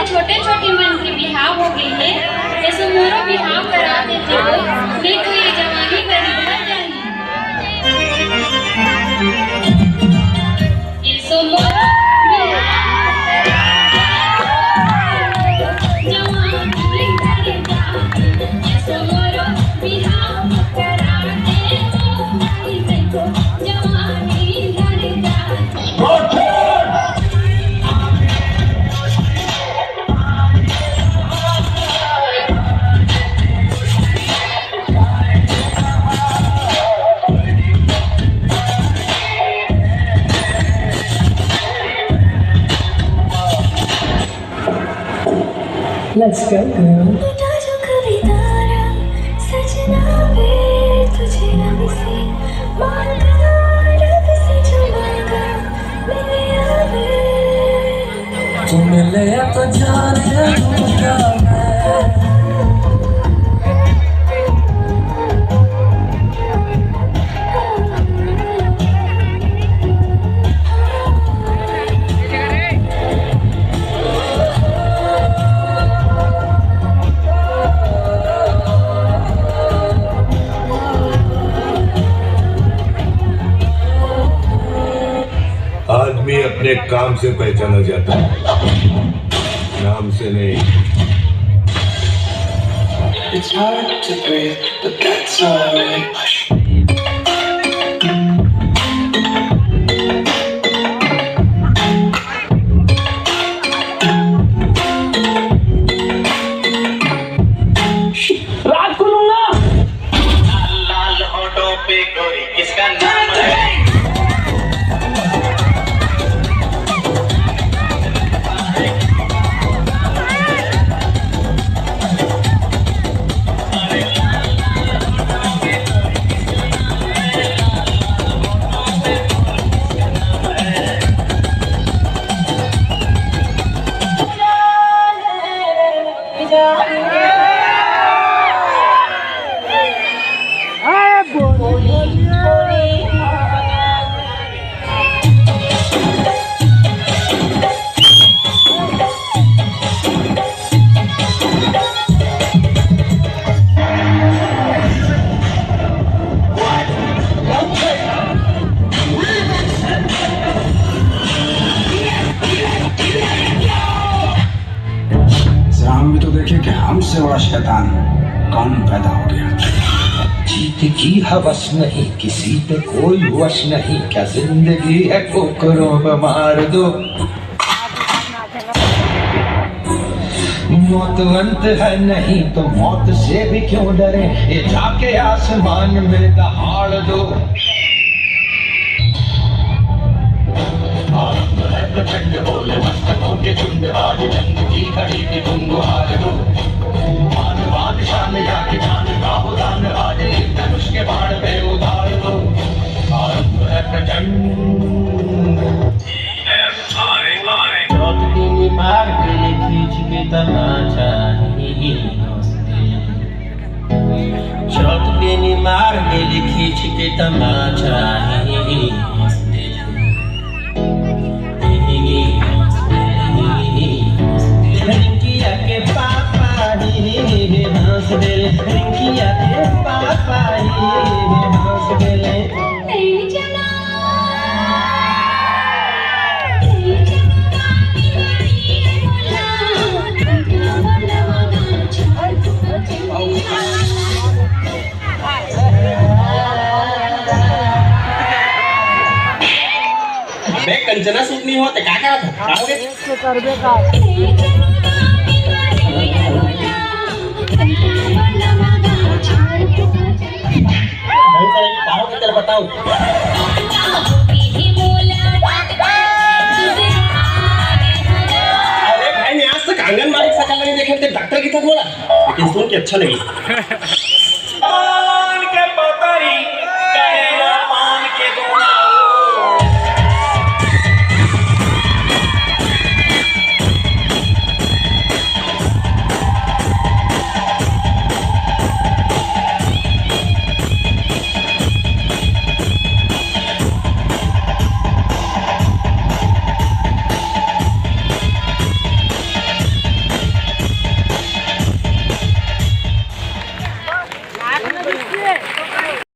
छोटे छोटे मन की बिहाव हो गई है, जैसे मोरो बिहाव करा देते हो, नहीं तो ये जवानी बड़ी भर जाएगी। ऐसो मोरो बिहाव करा देते हो, नहीं तो जवानी भर जाएगी। Let's go, girl. तुम मिले तो जाने क्या आदमी अपने काम से पहचाना जाता है, नाम से नहीं। It's hard to breathe, but that's alright. रात को लूंगा। लाल होठों पे गोरी किसका नाम है? भी तो देखिए कि हमसे बड़ा शैतान कौन पैदा हो गया। जीत की हवस नहीं, किसी पे कोई वश नहीं, क्या जिंदगी है ठोकरों पे मार दो। मौत अंत है नहीं तो मौत से भी क्यों डरे, ये जाके आसमान में दहाड़ दो। प्रचंड बोले मस्तकों के झुंड, आज जंग की घड़ी की तुम गुहार दो। मान बादशाह ने जाके जान का उदान, आज धनुष के बाण पे उतार दो। आरंभ है प्रचंड। चौथ दिन मार के खींच के तमाचा, चौथ दिन मार के खींच के तमाचा। रिंकिया के पापा हंस दिल, रिंकिया के पापा हंस दिल। कंचना सूट नहीं होते क्या क्या खाओगे? चल बताओ। अच्छा लगी।